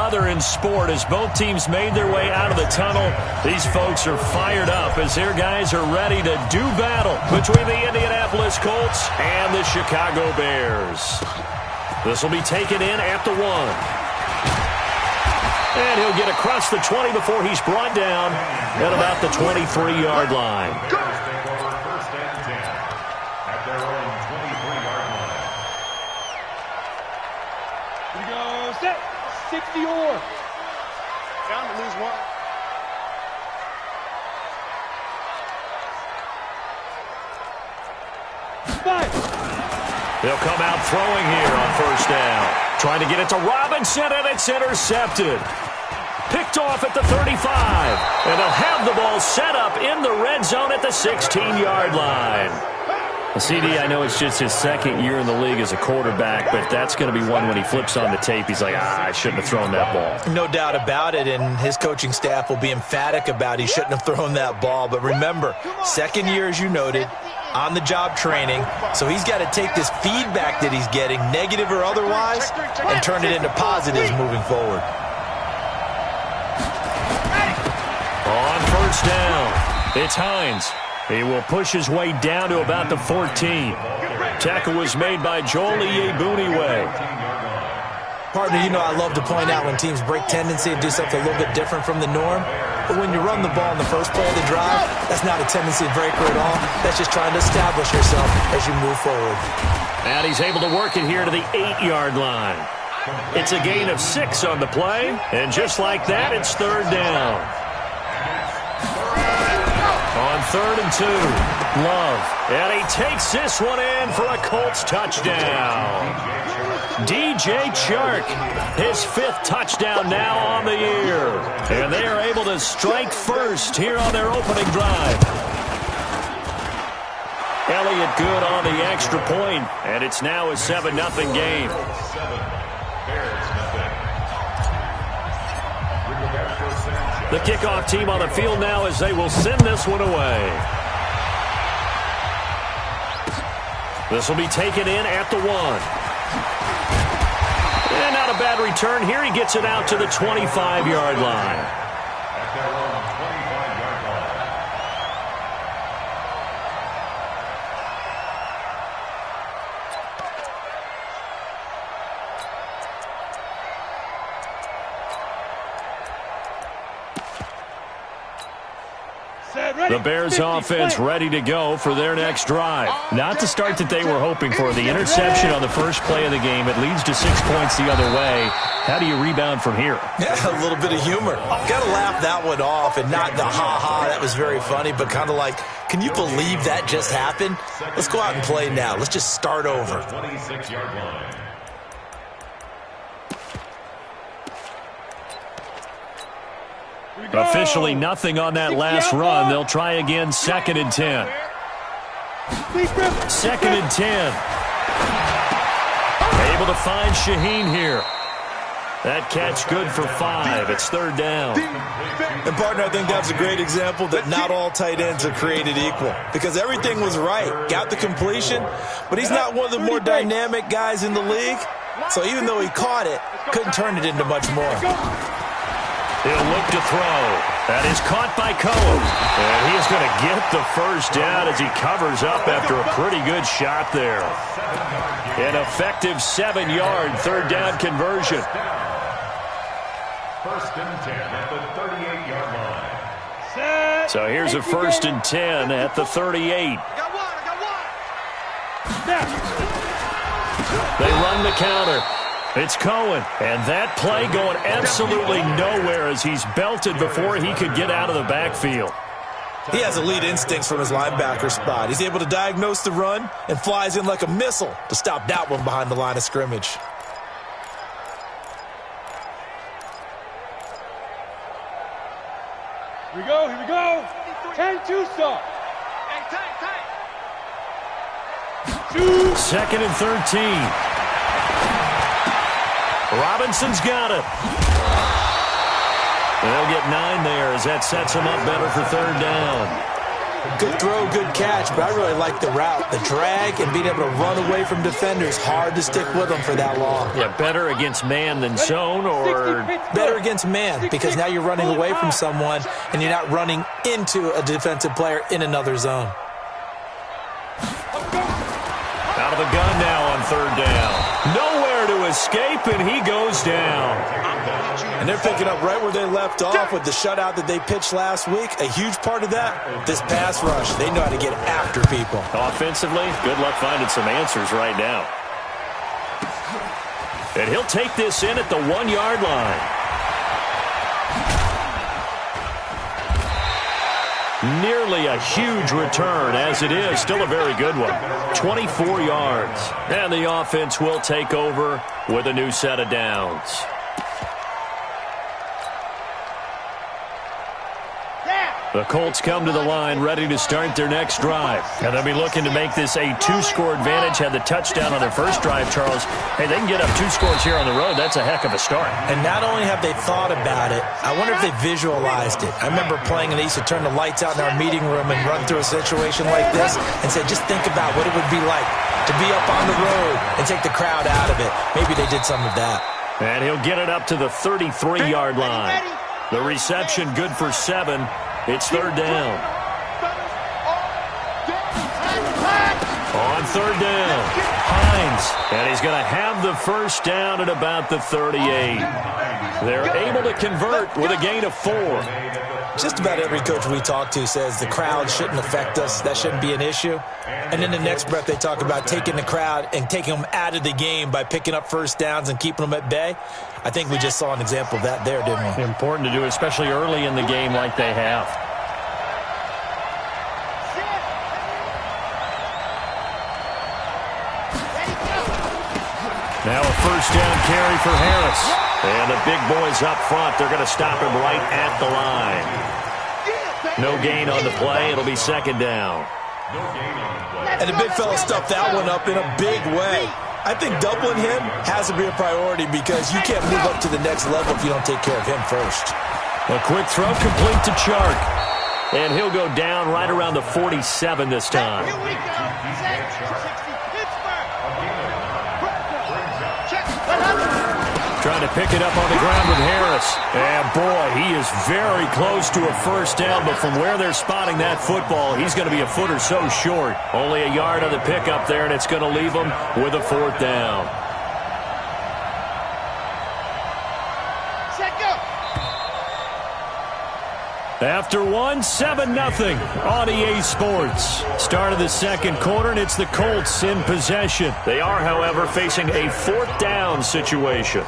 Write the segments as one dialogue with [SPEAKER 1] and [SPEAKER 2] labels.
[SPEAKER 1] another in sport as both teams made their way out of the tunnel. These folks are fired up as their guys are ready to do battle between the Indianapolis Colts and the Chicago Bears. This will be taken in at the 1. And he'll get across the 20 before he's brought down at about the 23-yard line.
[SPEAKER 2] Set. 60 or. Down to lose 1.
[SPEAKER 1] They'll come out throwing here on first down. Trying to get it to Robinson, and it's intercepted. Picked off at the 35. And they'll have the ball set up in the red zone at the 16-yard line. CD, I know it's just his second year in the league as a quarterback, but that's going to be one when he flips on the tape. He's like, I shouldn't have thrown that ball.
[SPEAKER 3] No doubt about it, and his coaching staff will be emphatic about he shouldn't have thrown that ball. But remember, second year, as you noted, on-the-job training, so he's got to take this feedback that he's getting, negative or otherwise, and turn it into positives moving forward.
[SPEAKER 1] On first down, it's Hines. He will push his way down to about the 14. Tackle was made by Joel Iyiegbuniwe.
[SPEAKER 3] Partner, you know I love to point out when teams break tendency and do something a little bit different from the norm. But when you run the ball in the first play of the drive, that's not a tendency breaker at all. That's just trying to establish yourself as you move forward.
[SPEAKER 1] And he's able to work it here to the 8-yard line. It's a gain of 6 on the play. And just like that, it's third down. On 3rd and 2, Love. And he takes this one in for a Colts touchdown. DJ Chark, his 5th touchdown now on the year. And they are able to strike first here on their opening drive. Elliott good on the extra point, and it's now a 7-0 game. The kickoff team on the field now as they will send this one away. This will be taken in at the 1. And not a bad return here. He gets it out to the 25-yard line. The Bears offense ready to go for their next drive. Not the start that they were hoping for. The interception on the first play of the game. It leads to 6 points the other way. How do you rebound from here?
[SPEAKER 3] Yeah, a little bit of humor. Got to laugh that one off and not the ha-ha. That was very funny, but kind of like, can you believe that just happened? Let's go out and play now. Let's just start over.
[SPEAKER 4] 26-yard line.
[SPEAKER 1] Officially nothing on that last run. They'll try again, 2nd and 10. 2nd and 10. Able to find Shaheen here. That catch good for 5. It's 3rd down.
[SPEAKER 3] And, partner, I think that's a great example that not all tight ends are created equal. Because everything was right. Got the completion, but he's not one of the more dynamic guys in the league. So even though he caught it, couldn't turn it into much more.
[SPEAKER 1] He'll look to throw. That is caught by Cohen. And he is going to get the first down as he covers up after a pretty good shot there. An effective 7-yard 3rd down conversion.
[SPEAKER 4] 1st and 10 at the 38-yard line.
[SPEAKER 1] So here's a 1st and 10 at the 38. They run the counter. It's Cohen, and that play going absolutely nowhere as he's belted before he could get out of the backfield.
[SPEAKER 3] He has elite instincts from his linebacker spot. He's able to diagnose the run and flies in like a missile to stop that one behind the line of scrimmage.
[SPEAKER 2] Here we go, here we go. 10-2 stop.
[SPEAKER 1] 2nd and 13. Robinson's got it. They'll get 9 there as that sets him up better for 3rd down.
[SPEAKER 3] Good throw, good catch, but I really like the route. The drag and being able to run away from defenders, hard to stick with them for that long.
[SPEAKER 1] Yeah, better against man than zone, or
[SPEAKER 3] better against man, because now you're running away from someone and you're not running into a defensive player in another zone.
[SPEAKER 1] Out of the gun now on third down. Nowhere to escape, and he goes down.
[SPEAKER 3] And they're picking up right where they left off with the shutout that they pitched last week. A huge part of that, this pass rush. They know how to get after people.
[SPEAKER 1] Offensively, good luck finding some answers right now. And he'll take this in at the 1-yard line. Nearly a huge return, as it is. Still a very good one. 24 yards. And the offense will take over with a new set of downs. The Colts come to the line ready to start their next drive. And they'll be looking to make this a 2-score advantage. Had the touchdown on their first drive, Charles. Hey, they can get up 2 scores here on the road. That's a heck of a start.
[SPEAKER 3] And not only have they thought about it, I wonder if they visualized it. I remember playing and they used to turn the lights out in our meeting room and run through a situation like this and say, just think about what it would be like to be up on the road and take the crowd out of it. Maybe they did some of that.
[SPEAKER 1] And he'll get it up to the 33-yard line. The reception good for 7. It's third down. On third down, Hines. And he's going to have the first down at about the 38. They're able to convert with a gain of 4.
[SPEAKER 3] Just about every coach we talk to says the crowd shouldn't affect us. That shouldn't be an issue. And in the next breath, they talk about taking the crowd and taking them out of the game by picking up first downs and keeping them at bay. I think we just saw an example of that there, didn't we?
[SPEAKER 1] Important to do, especially early in the game like they have. Now a first down carry for Harris. And the big boys up front, they're going to stop him right at the line. No gain on the play. It'll be second down.
[SPEAKER 3] And the big fella stuffed that one up in a big way. I think doubling him has to be a priority because you can't move up to the next level if you don't take care of him first.
[SPEAKER 1] A quick throw complete to Chark. And he'll go down right around the 47 this time.
[SPEAKER 2] Here we go. 60, Pittsburgh.
[SPEAKER 1] Trying to pick it up on the ground with Harris. And boy, he is very close to a first down, but from where they're spotting that football, he's going to be a foot or so short. Only a yard on the pickup there, and it's going to leave him with a fourth down. After 7-0 on EA Sports. Start of the second quarter, and it's the Colts in possession. They are, however, facing a fourth down situation.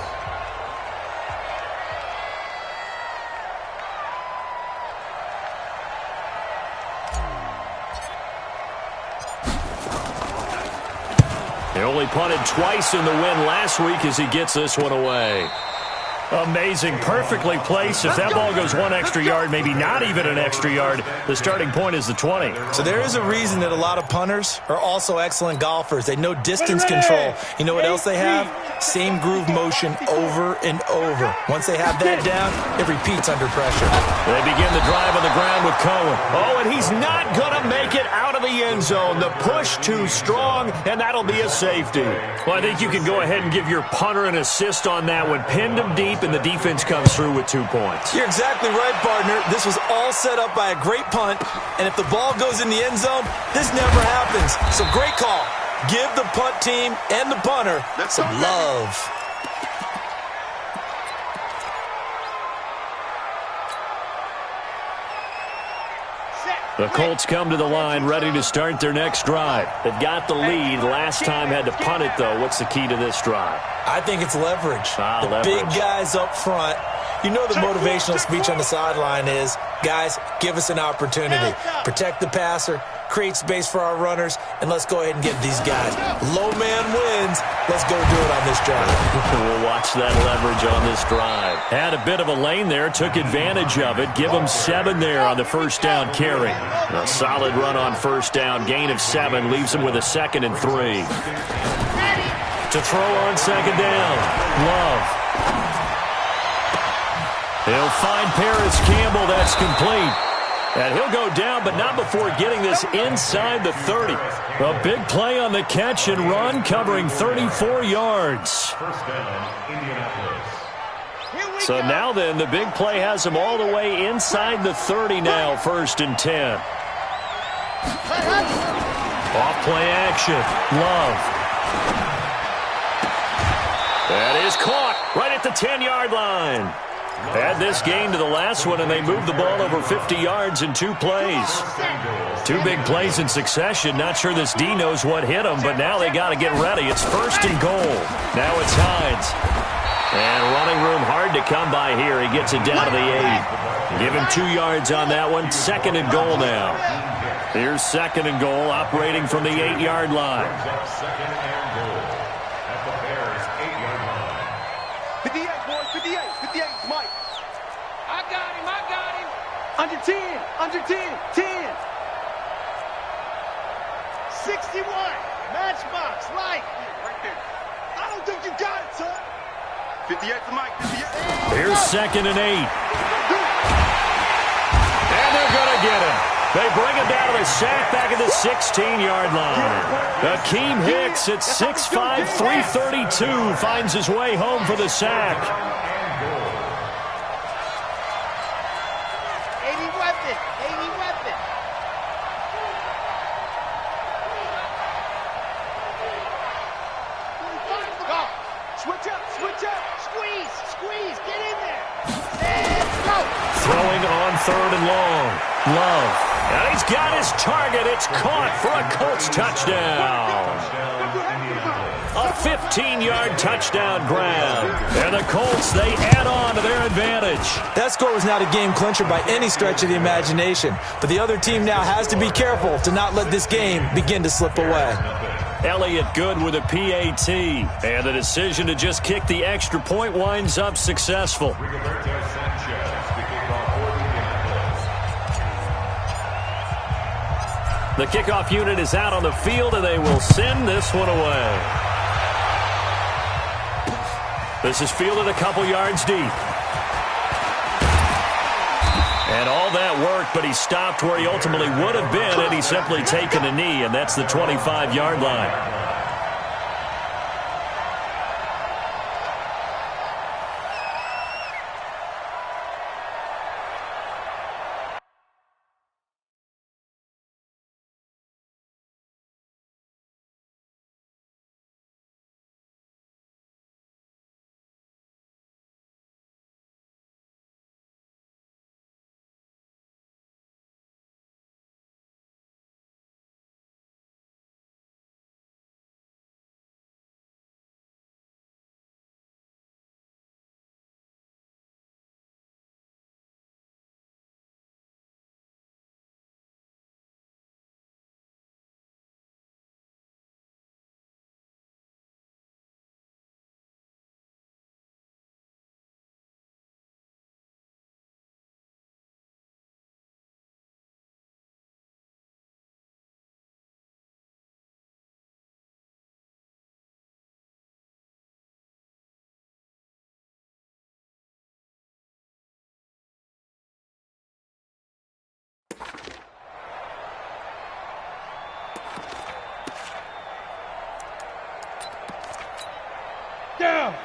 [SPEAKER 1] He only punted twice in the win last week as he gets this one away. Amazing, perfectly placed. If that ball goes 1 extra yard, maybe not even an extra yard, the starting point is the 20.
[SPEAKER 3] So there is a reason that a lot of punters are also excellent golfers. They know distance control. You know what else they have? Same groove motion over and over. Once they have that down, it repeats under pressure.
[SPEAKER 1] They begin the drive on the ground with Cohen. Oh, and he's not going to make it out of the end zone. The push too strong, and that'll be a safety. Well, I think you can go ahead and give your punter an assist on that one. Pinned him deep, and the defense comes through with 2 points.
[SPEAKER 3] You're exactly right, partner. This was all set up by a great punt, and if the ball goes in the end zone, this never happens. So great call. Give the punt team and the punter some love.
[SPEAKER 1] The Colts come to the line ready to start their next drive. They've got the lead. Last time had to punt it, though. What's the key to this drive?
[SPEAKER 3] I think it's leverage.
[SPEAKER 1] Leverage.
[SPEAKER 3] Big guys up front. You know the motivational speech on the sideline is, guys, give us an opportunity. Protect the passer, create space for our runners, and let's go ahead and get these guys. Low man wins. Let's go do it on this drive.
[SPEAKER 1] We'll watch that leverage on this drive. Had a bit of a lane there, took advantage of it. Give them 7 there on the first down carry. A solid run on first down. Gain of 7 leaves them with a 2nd and 3. To throw on second down. Love. He'll find Paris Campbell. That's complete. And he'll go down, but not before getting this inside the 30. A big play on the catch and run, covering 34 yards.
[SPEAKER 4] First down, Indianapolis.
[SPEAKER 1] So now then, the big play has him all the way inside the 30 now, 1st and 10. Off play action. Love. That is caught right at the 10-yard line. Add this game to the last one, and they moved the ball over 50 yards in 2 plays. 2 big plays in succession. Not sure this D knows what hit him, but now they got to get ready. It's 1st and goal. Now it's Hines. And running room hard to come by here. He gets it down to the 8. Give him 2 yards on that one. 2nd and goal now. Here's 2nd and goal, operating from the 8-yard line.
[SPEAKER 4] 2nd and goal at the Bears' 8-yard line.
[SPEAKER 2] 58, boys, 58. 58 is Mike.
[SPEAKER 5] I got him.
[SPEAKER 2] Under 10. Under 10. 10. 61. Matchbox. Light. Right there. I don't think you got it, son. 58 to Mike. 58.
[SPEAKER 1] Here's 2nd and 8. And they're going to get him. They bring him down to the sack back at the 16-yard line. Akeem Hicks at 6'5", 332 finds his way home for the sack.
[SPEAKER 5] 80 weapon. 80 weapon. Go.
[SPEAKER 2] Switch up.
[SPEAKER 5] Squeeze. Get in there. Let's go.
[SPEAKER 1] Throwing on 3rd and long. Love. And he's got his target. It's caught for a Colts touchdown. A 15-yard touchdown grab. And the Colts, they add on to their advantage.
[SPEAKER 3] That score was not a game clincher by any stretch of the imagination. But the other team now has to be careful to not let this game begin to slip away.
[SPEAKER 1] Elliott good with a PAT. And the decision to just kick the extra point winds up successful. The kickoff unit is out on the field, and they will send this one away. This is fielded a couple yards deep. And all that worked, but he stopped where he ultimately would have been had he simply taken a knee, and that's the 25-yard line.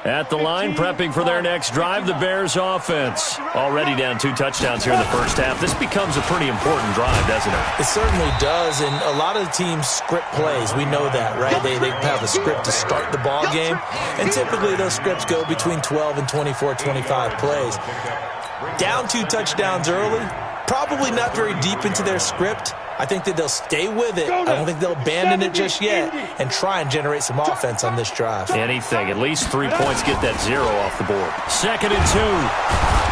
[SPEAKER 1] At the line, prepping for their next drive, the Bears offense. Already down 2 touchdowns here in the first half. This becomes a pretty important drive, doesn't it?
[SPEAKER 3] It certainly does, and a lot of the teams script plays. We know that, right? They have a script to start the ball game, and typically those scripts go between 12 and 24, 25 plays. Down 2 touchdowns early, probably not very deep into their script. I think that they'll stay with it. I don't think they'll abandon it just yet and try and generate some offense on this drive.
[SPEAKER 1] Anything. At least 3 points, get that 0 off the board. 2nd and 2.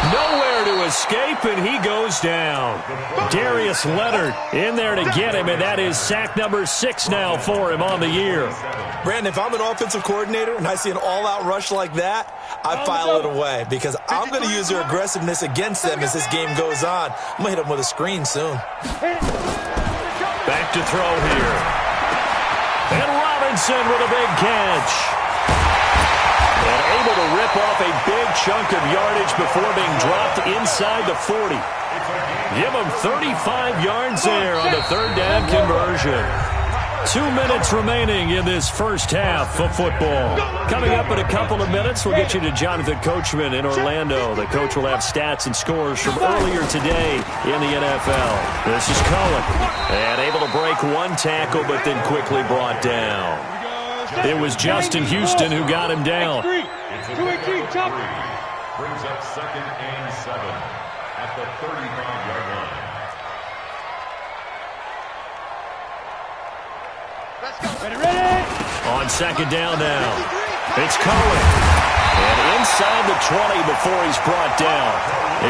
[SPEAKER 1] Nowhere to escape, and he goes down. Darius Leonard in there to get him, and that is sack number 6 now for him on the year.
[SPEAKER 3] Brandon, if I'm an offensive coordinator and I see an all-out rush like that, I file it away because I'm going to use their aggressiveness against them as this game goes on. I'm going to hit them with a screen soon.
[SPEAKER 1] Back to throw here. And Robinson with a big catch. And able to rip off a big chunk of yardage before being dropped inside the 40. Give him 35 yards there on the third down conversion. 2 minutes remaining in this first half of football. Coming up in a couple of minutes, we'll get you to Jonathan Coachman in Orlando. The coach will have stats and scores from earlier today in the NFL. This is Cohen. And able to break one tackle, but then quickly brought down. It was Justin Houston who got him down.
[SPEAKER 4] Brings up 2nd and 7 at the 35-yard line.
[SPEAKER 1] On 2nd down now, it's Cohen. And inside the 20 before he's brought down.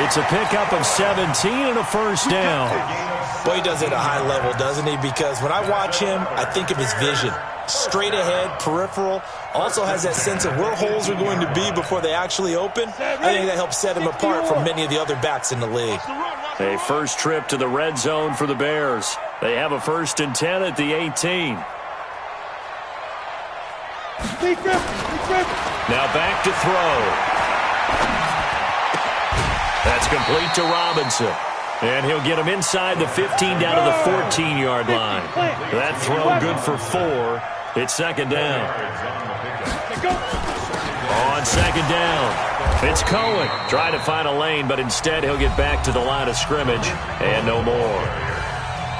[SPEAKER 1] It's a pickup of 17 and a first down.
[SPEAKER 3] Boy, he does it at a high level, doesn't he? Because when I watch him, I think of his vision. Straight ahead, peripheral, also has that sense of where holes are going to be before they actually open. I think that helps set him apart from many of the other backs in the league.
[SPEAKER 1] A first trip to the red zone for the Bears. They have a 1st and 10 at the 18. Now back to throw. That's complete to Robinson. And he'll get him inside the 15 down to the 14-yard line. That throw good for 4. It's 2nd down. On 2nd down, it's Cohen trying to find a lane, but instead he'll get back to the line of scrimmage and no more.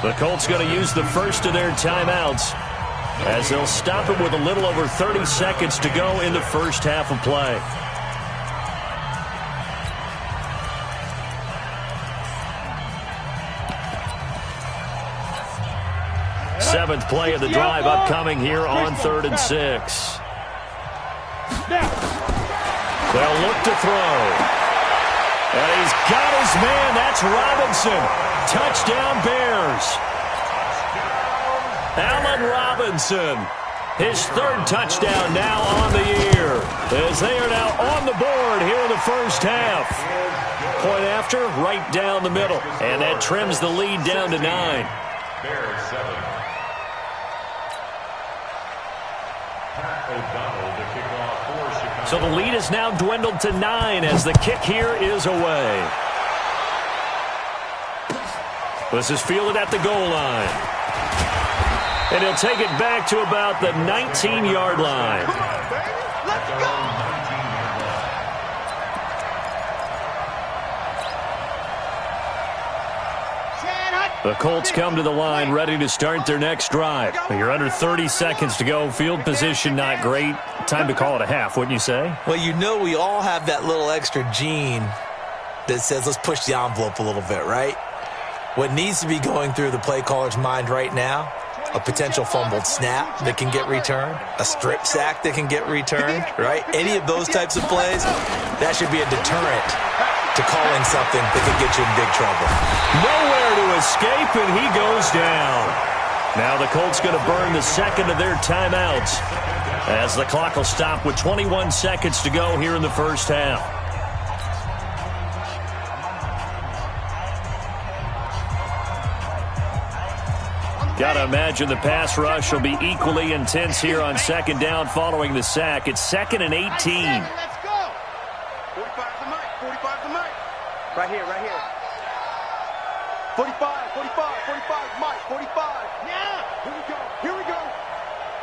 [SPEAKER 1] The Colts going to use the first of their timeouts as they'll stop him with a little over 30 seconds to go in the first half of play. Seventh play of the drive upcoming here on 3rd and 6. They'll look to throw. And he's got his man. That's Robinson. Touchdown Bears. Allen Robinson. His 3rd touchdown now on the year. As they are now on the board here in the first half. Point after, right down the middle. And that trims the lead down to 9.
[SPEAKER 4] Bears 7.
[SPEAKER 1] So the lead is now dwindled to 9 as the kick here is away. This is fielded at the goal line. And he'll take it back to about the 19-yard line.
[SPEAKER 2] Come on, baby. Let's go.
[SPEAKER 1] The Colts come to the line ready to start their next drive. You're under 30 seconds to go. Field position not great. Time to call it a half, wouldn't you say?
[SPEAKER 3] Well, you know we all have that little extra gene that says let's push the envelope a little bit, right? What needs to be going through the play caller's mind right now, a potential fumbled snap that can get returned, a strip sack that can get returned, right? Any of those types of plays, that should be a deterrent to calling something that could get you in big trouble.
[SPEAKER 1] Nowhere to escape, and he goes down. Now the Colts going to burn the second of their timeouts as the clock will stop with 21 seconds to go here in the first half. Got to imagine the pass rush will be equally intense here on 2nd down following the sack. It's 2nd and 18.
[SPEAKER 2] Let's go. 45 to Mike. 45 to Mike. Right here, right here. 45, 45, 45, Mike, 45. Yeah. Here we go, here we go.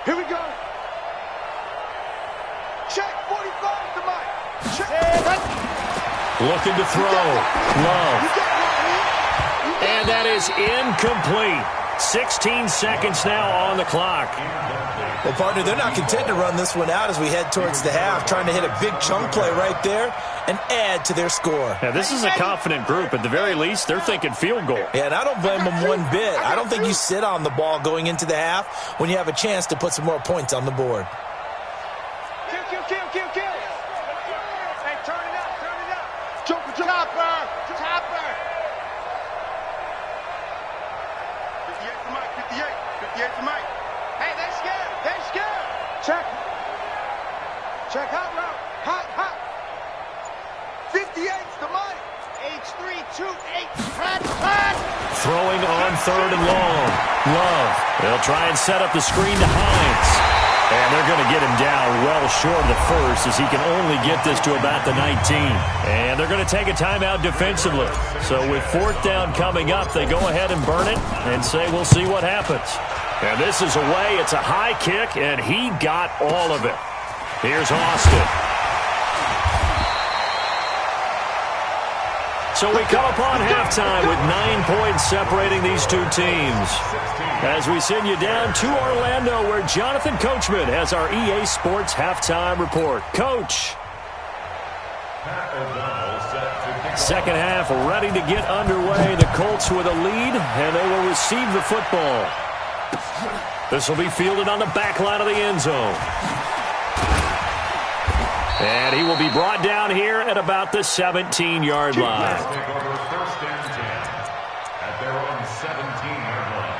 [SPEAKER 2] Here we go. Check, 45 to Mike. Check.
[SPEAKER 1] Looking to throw. Love. And that is incomplete. 16 seconds now on the clock.
[SPEAKER 3] Well, partner, they're not content to run this one out as we head towards the half, trying to hit a big chunk play right there and add to their score.
[SPEAKER 1] Now, this is a confident group. At the very least, they're thinking field goal.
[SPEAKER 3] Yeah, and I don't blame them one bit. I don't think you sit on the ball going into the half when you have a chance to put some more points on the board.
[SPEAKER 2] Kill, kill, kill, kill, kill. Hey, turn it up, turn it up. Chopper, chopper, chopper. 58 to Mike, 58 to Mike. Hey, they're scared, they're scared. Check. Check, hot route, hot, hot. 58's to Mike. H328, hot.
[SPEAKER 1] Throwing on 3rd and long. Love. They'll try and set up the screen to Hines. And they're going to get him down well short of the first as he can only get this to about the 19. And they're going to take a timeout defensively. So with fourth down coming up, they go ahead and burn it and say we'll see what happens. And this is away. It's a high kick, and he got all of it. Here's Austin. So we come upon halftime with 9 points separating these two teams. As we send you down to Orlando, where Jonathan Coachman has our EA Sports halftime report. Coach. Second half ready to get underway. The Colts with a lead, and they will receive the football. This will be fielded on the back line of the end zone. And he will be brought down here at about the 17-yard line.
[SPEAKER 4] Take over first and 10 at their own 17-yard line.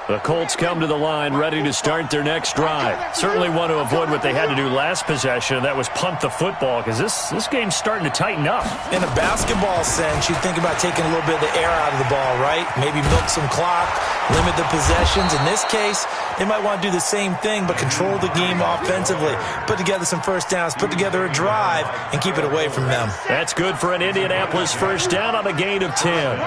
[SPEAKER 1] The Colts come to the line ready to start their next drive. Certainly want to avoid what they had to do last possession, and that was punt the football, because this game's starting to tighten up.
[SPEAKER 3] In a basketball sense, you think about taking a little bit of the air out of the ball, right? Maybe milk some clock, limit the possessions. In this case, they might want to do the same thing, but control the game offensively. Put together some first downs, put together a drive, and keep it away from them.
[SPEAKER 1] That's good for an Indianapolis first down on a gain of 10.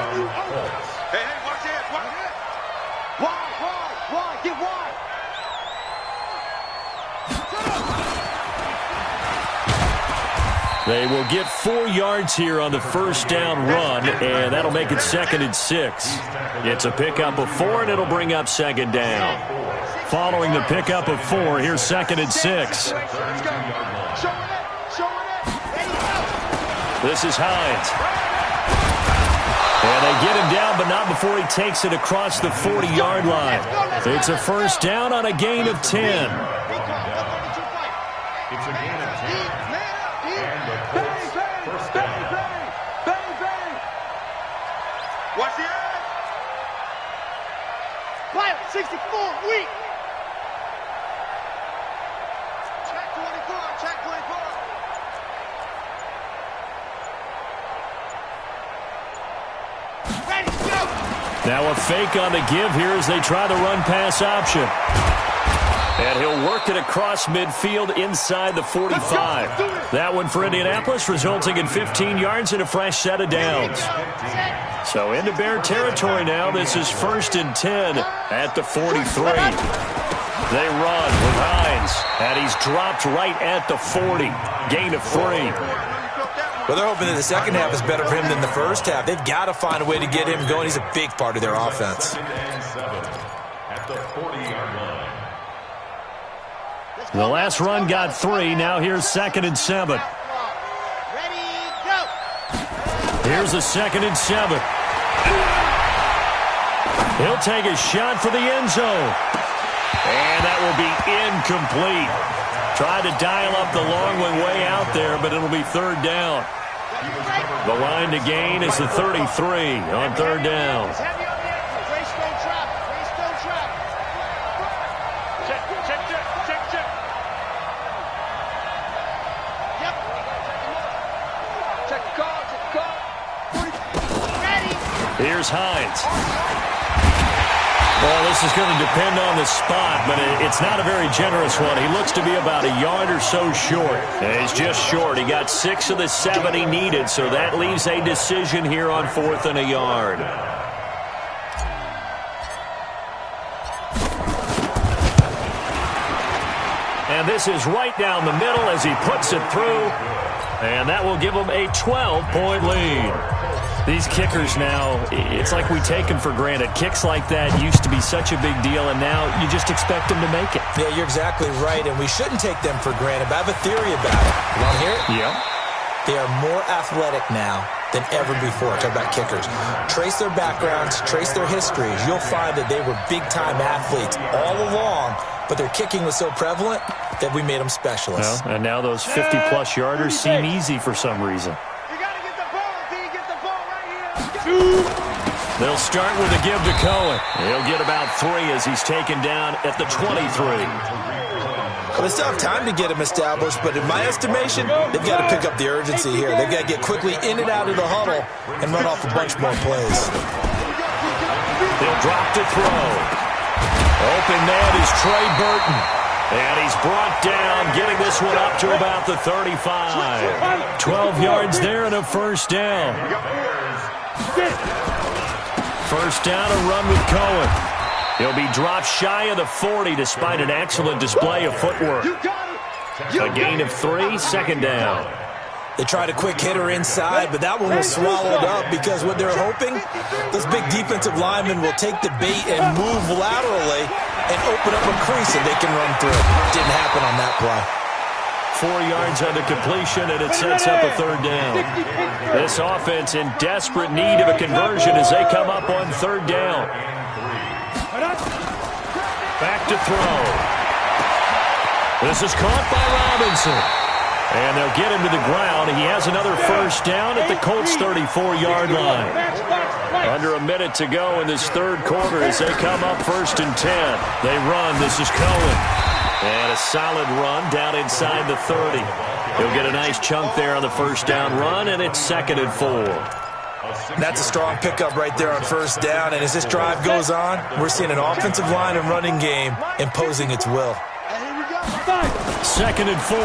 [SPEAKER 1] They will get 4 yards here on the first down run, and that'll make it 2nd and 6. It's a pickup of 4, and it'll bring up 2nd down. Following the pickup of 4, here's 2nd and 6. This is Hines. And they get him down, but not before he takes it across the 40-yard line. It's a first down on a gain of 10.
[SPEAKER 4] It's a gain of 10. And the Colts first down.
[SPEAKER 2] Watch the edge.
[SPEAKER 5] Pilot 64, weak.
[SPEAKER 2] Check 24, check 24.
[SPEAKER 5] Ready, go.
[SPEAKER 1] Now a fake on the give here as they try the run-pass option. And he'll work it across midfield inside the 45. That one for Indianapolis, resulting in 15 yards and a fresh set of downs. So into Bear territory now. This is 1st and 10 at the 43. They run with Hines, and he's dropped right at the 40. Gain of 3.
[SPEAKER 3] Well, they're hoping that the second half is better for him than the first half. They've got to find a way to get him going. He's a big part of their offense.
[SPEAKER 4] 2nd and 7 at the 40-yard line.
[SPEAKER 1] The last run got 3. Now here's 2nd and 7.
[SPEAKER 5] Ready, go.
[SPEAKER 1] Here's a 2nd and 7. He'll take a shot for the end zone. And that will be incomplete. Tried to dial up the long one way out there, but it'll be 3rd down. The line to gain is the 33 on 3rd down.
[SPEAKER 5] Heavy on the edges. Race don't travel. Race don't travel.
[SPEAKER 2] Check, check, check, check, check.
[SPEAKER 5] Yep.
[SPEAKER 2] Check the call, check the call.
[SPEAKER 5] Ready.
[SPEAKER 1] Here's Hines. Well, this is going to depend on the spot, but it's not a very generous one. He looks to be about a yard or so short. And he's just short. He got 6 of the 7 he needed, so that leaves a decision here on 4th and a yard. And this is right down the middle as he puts it through. And that will give him a 12-point lead. These kickers now, it's like we take them for granted. Kicks like that used to be such a big deal, and now you just expect them to make it.
[SPEAKER 3] Yeah, you're exactly right, and we shouldn't take them for granted. But I have a theory about it. You want to hear it?
[SPEAKER 1] Yeah.
[SPEAKER 3] They are more athletic now than ever before. Talk about kickers. Trace their backgrounds, trace their histories. You'll find that they were big-time athletes all along, but their kicking was so prevalent that we made them specialists.
[SPEAKER 1] Well, and now those 50-plus yarders seem easy for some reason.
[SPEAKER 2] You got to get the ball, D. Get the ball right here.
[SPEAKER 1] They'll start with a give to Cohen. He'll get about 3 as he's taken down at the 23.
[SPEAKER 3] Well, they still have time to get him established, but in my estimation, they've got to pick up the urgency here. They've got to get quickly in and out of the huddle and run off a bunch more plays.
[SPEAKER 1] He'll drop to throw. Open man is Trey Burton. And he's brought down, getting this one up to about the 35. 12 yards there and a first down. First down, a run with Cohen. He'll be dropped shy of the 40 despite an excellent display of footwork. A gain of 3, second down.
[SPEAKER 3] They tried a quick hitter inside, but that one was swallowed up because what they're hoping, those big defensive linemen will take the bait and move laterally and open up a crease that they can run through. Didn't happen on that play.
[SPEAKER 1] 4 yards on the completion, and it sets up a third down. This offense in desperate need of a conversion as they come up on third down. Back to throw. This is caught by Robinson. And they'll get him to the ground. He has another first down at the Colts' 34-yard line. Under a minute to go in this third quarter as they come up 1st and 10. They run. This is Cohen. And a solid run down inside the 30. He'll get a nice chunk there on the first down run, and it's 2nd and 4.
[SPEAKER 3] That's a strong pickup right there on first down. And as this drive goes on, we're seeing an offensive line and running game imposing its will.
[SPEAKER 1] 2nd and 4.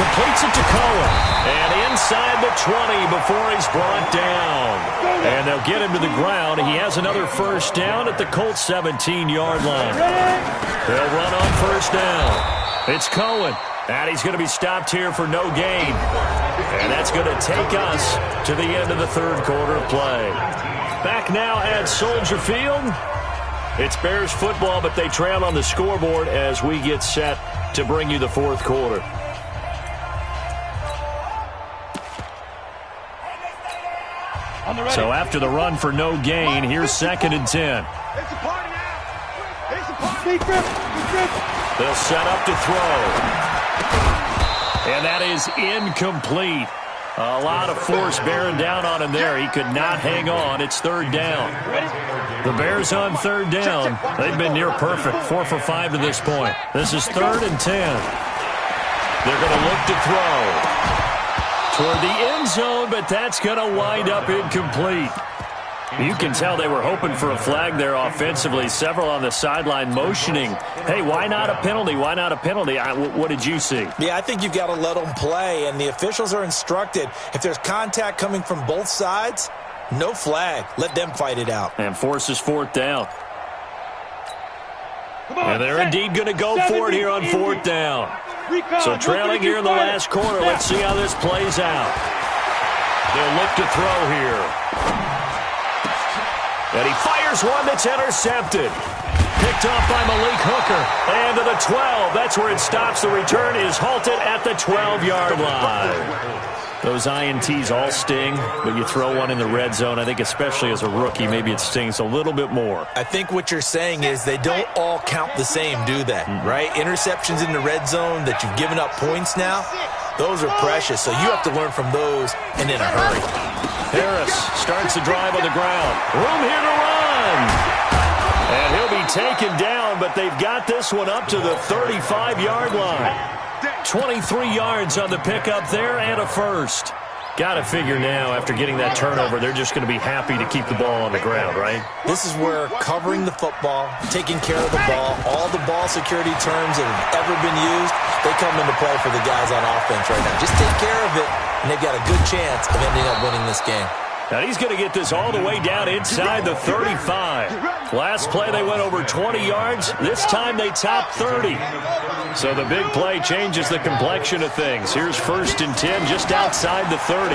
[SPEAKER 1] Completes it to Cohen. And inside the 20 before he's brought down. And they'll get him to the ground. He has another first down at the Colts' 17-yard line. They'll run on first down. It's Cohen. And he's going to be stopped here for no gain. And that's going to take us to the end of the third quarter of play. Back now at Soldier Field. It's Bears football, but they trail on the scoreboard as we get set to bring you the fourth quarter. So after the run for no gain, here's 2nd and 10. They'll set up to throw. And that is incomplete. A lot of force bearing down on him there. He could not hang on. It's third down. The Bears on third down. They've been near perfect. 4 for 5 to this point. This is 3rd and 10. They're going to look to throw toward the end zone, but that's going to wind up incomplete. You can tell they were hoping for a flag there offensively. Several on the sideline motioning. Hey, why not a penalty? Why not a penalty? What did you see?
[SPEAKER 3] Yeah, I think you've got to let them play, and the officials are instructed. If there's contact coming from both sides, no flag. Let them fight it out.
[SPEAKER 1] And forces 4th down. And they're indeed going to go for it here on 4th down. So trailing here in the last quarter, let's see how this plays out. They'll look to throw here. And he fires one that's intercepted. Picked off by Malik Hooker. And to the 12. That's where it stops. The return is halted at the 12-yard line. Those INTs all sting, but you throw one in the red zone. I think especially as a rookie, maybe it stings a little bit more.
[SPEAKER 3] I think what you're saying is they don't all count the same, do they? Right? Interceptions in the red zone that you've given up points now, those are precious. So you have to learn from those and in a hurry.
[SPEAKER 1] Harris starts the drive on the ground. Room here to run. And he'll be taken down, but they've got this one up to the 35-yard line. 23 yards on the pickup there and a first. Got to figure now after getting that turnover, they're just going to be happy to keep the ball on the ground, right?
[SPEAKER 3] This is where covering the football, taking care of the ball, all the ball security terms that have ever been used, they come into play for the guys on offense right now. Just take care of it, and they've got a good chance of ending up winning this game.
[SPEAKER 1] Now he's going to get this all the way down inside the 35. Last play they went over 20 yards. This time they top 30. So the big play changes the complexion of things. Here's 1st and 10 just outside the 30.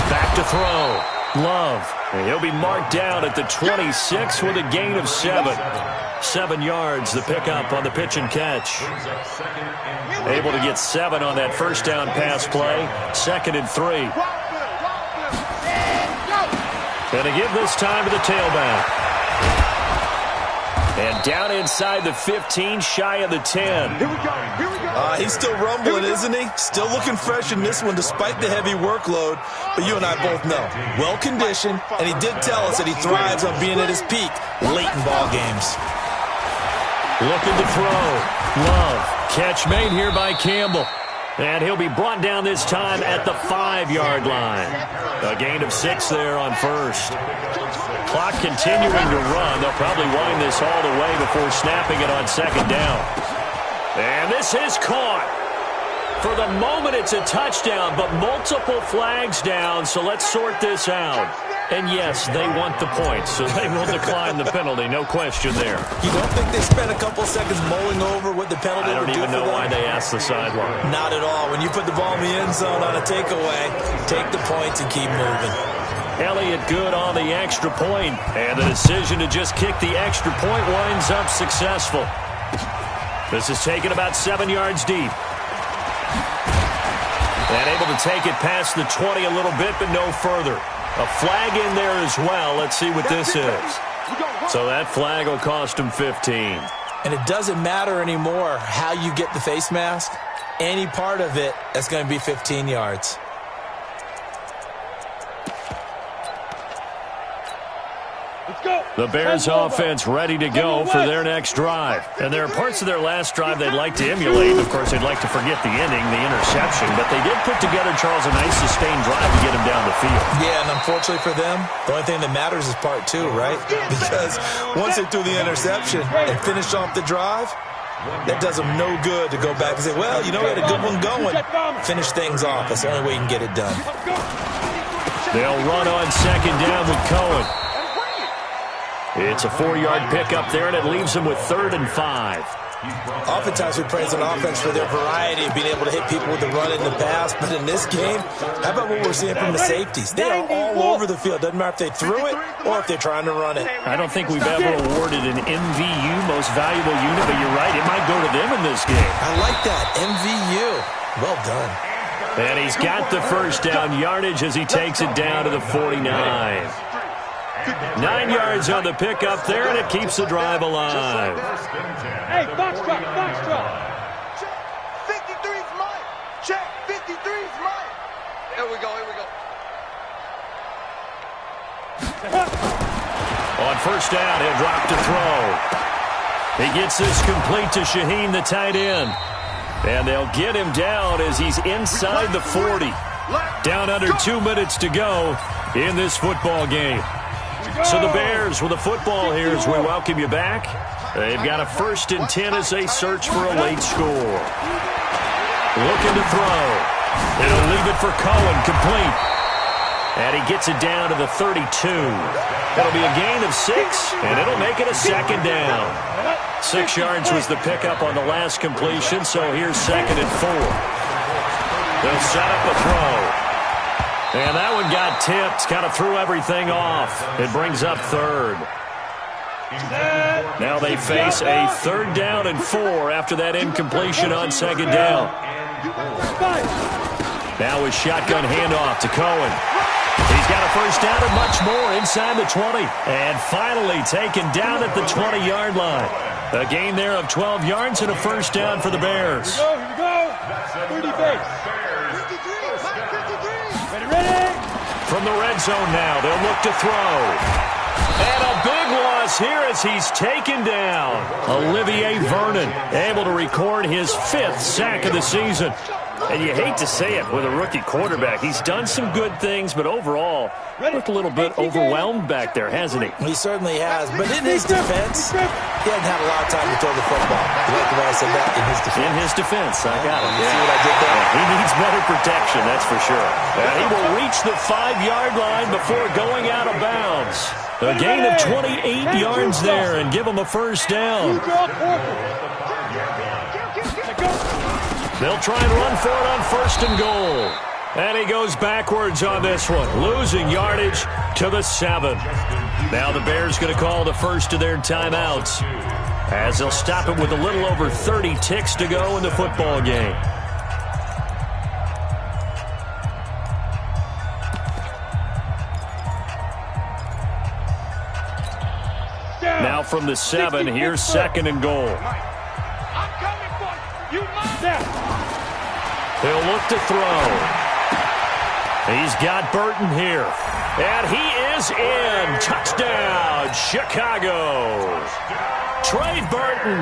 [SPEAKER 1] Back to throw. Love. And he'll be marked down at the 26 with a gain of 7. 7 yards, the pickup on the pitch and catch. Able to get 7 on that first down pass play. 2nd and 3. And to give this time to the tailback. And down inside the 15, shy of the 10.
[SPEAKER 2] Here we go. Here we go.
[SPEAKER 3] He's still rumbling, isn't he? Still looking fresh in this one despite the heavy workload. But you and I both know, well-conditioned, and he did tell us that he thrives on being at his peak late in ball games.
[SPEAKER 1] Looking to throw. Love. Catch made here by Campbell. And he'll be brought down this time at the 5-yard line. A gain of 6 there on first. Clock continuing to run. They'll probably wind this all the way before snapping it on second down. And this is caught. For the moment, it's a touchdown, but multiple flags down, so let's sort this out. And yes, they want the points, so they will decline the penalty, no question there.
[SPEAKER 3] You don't think they spent a couple seconds mulling over what the penalty would do for them?
[SPEAKER 1] I don't even know why they asked the sideline.
[SPEAKER 3] Not at all. When you put the ball in the end zone on a takeaway, take the points and keep moving.
[SPEAKER 1] Elliott good on the extra point, and the decision to just kick the extra point winds up successful. This is taken about 7 yards deep. And able to take it past the 20 a little bit, but no further. A flag in there as well. Let's see what this is. So that flag will cost him 15.
[SPEAKER 3] And it doesn't matter anymore how you get the face mask. Any part of it, that's going to be 15 yards.
[SPEAKER 1] The Bears offense ready to go for their next drive. And there are parts of their last drive they'd like to emulate. Of course, they'd like to forget the inning, the interception. But they did put together, Charles, a nice sustained drive to get him down the field.
[SPEAKER 3] Yeah, and unfortunately for them, the only thing that matters is part 2, right? Because once they threw the interception and finished off the drive, that does them no good to go back and say, well, you know, we had a good one going. Finish things off. That's the only way you can get it done.
[SPEAKER 1] They'll run on second down with Cohen. It's a 4-yard pickup there, and it leaves them with 3rd and 5.
[SPEAKER 3] Oftentimes we praise an offense for their variety of being able to hit people with the run in the pass, but in this game, how about what we're seeing from the safeties? They are all over the field. Doesn't matter if they threw it or if they're trying to run it.
[SPEAKER 1] I don't think we've ever awarded an MVU, most valuable unit, but you're right, it might go to them in this game.
[SPEAKER 3] I like that, MVU. Well done.
[SPEAKER 1] And he's got the first down yardage as he takes it down to the 49. 9 yards on the pickup there, and it keeps the drive alive.
[SPEAKER 5] Hey, box truck, box truck.
[SPEAKER 2] 53's mine. Check, 53's mine. Here we go, here we go.
[SPEAKER 1] On first down, he'll drop to throw. He gets this complete to Shaheen, the tight end. And they'll get him down as he's inside the 40. Down under 2 minutes to go in this football game. So the Bears with the football here as we welcome you back. They've got a 1st and 10 as they search for a late score. Looking to throw. It'll leave it for Cohen, complete. And he gets it down to the 32. It'll be a gain of 6, and it'll make it a 2nd down. 6 yards was the pickup on the last completion, so here's 2nd and 4. They'll set up a throw. And that one got tipped, kind of threw everything off. It brings up 3rd. Now they face a 3rd down and 4 after that incompletion on 2nd down. Now a shotgun handoff to Cohen. He's got a first down and much more inside the 20. And finally taken down at the 20-yard line. A gain there of 12 yards and a first down for the Bears.
[SPEAKER 5] Here we go. 30 base. Ready?
[SPEAKER 1] From the red zone now, they'll look to throw. And a big loss here as he's taken down. Olivier Vernon able to record his 5th sack of the season. And you hate to say it with a rookie quarterback. He's done some good things, but overall, looked a little bit overwhelmed back there, hasn't he?
[SPEAKER 3] He certainly has. But in his defense, he hasn't had a lot of time to throw the football. You like the way I said that? In his defense.
[SPEAKER 1] In his defense, I got it.
[SPEAKER 3] You see what I did there?
[SPEAKER 1] He needs better protection, that's for sure. And he will reach the 5-yard line before going out of bounds. A gain of 28 yards there and give him a first down. They'll try and run for it on 1st and goal. And he goes backwards on this one, losing yardage to the 7. Now the Bears going to call the first of their timeouts as they'll stop it with a little over 30 ticks to go in the football game. Now out from the 7. Here's 2nd and goal.
[SPEAKER 2] I'm coming for you. You must.
[SPEAKER 1] He'll look to throw. He's got Burton here. And he is in. Touchdown, Chicago. Trey Burton,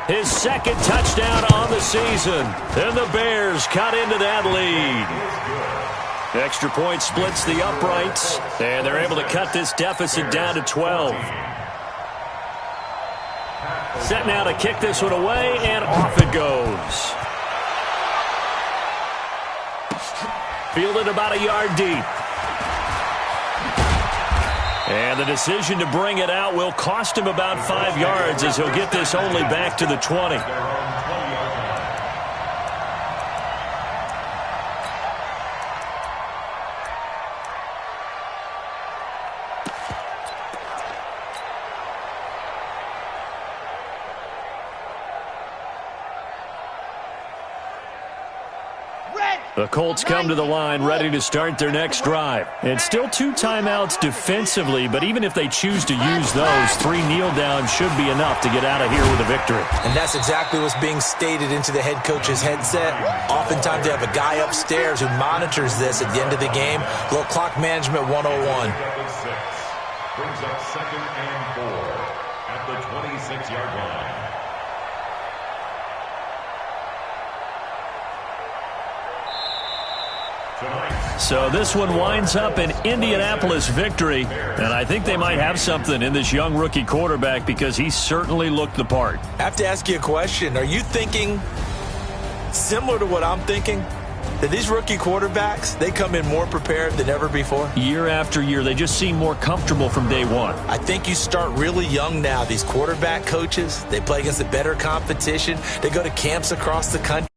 [SPEAKER 1] his 2nd touchdown on the season. And the Bears cut into that lead. Extra point splits the uprights. And they're able to cut this deficit down to 12. Set now to kick this one away, and off it goes. Fielded about a yard deep. And the decision to bring it out will cost him about 5 yards as he'll get this only back to the 20. The Colts come to the line ready to start their next drive. It's still 2 timeouts defensively, but even if they choose to use those, 3 kneel downs should be enough to get out of here with a victory.
[SPEAKER 3] And that's exactly what's being stated into the head coach's headset. Oftentimes they have a guy upstairs who monitors this at the end of the game. A little clock management 101.
[SPEAKER 4] Brings up 2nd and 4 at the 26-yard line.
[SPEAKER 1] So this one winds up an Indianapolis victory, and I think they might have something in this young rookie quarterback because he certainly looked the part.
[SPEAKER 3] I have to ask you a question. Are you thinking similar to what I'm thinking? That these rookie quarterbacks, they come in more prepared than ever before?
[SPEAKER 1] Year after year, they just seem more comfortable from day one.
[SPEAKER 3] I think you start really young now. These quarterback coaches, they play against the better competition. They go to camps across the country.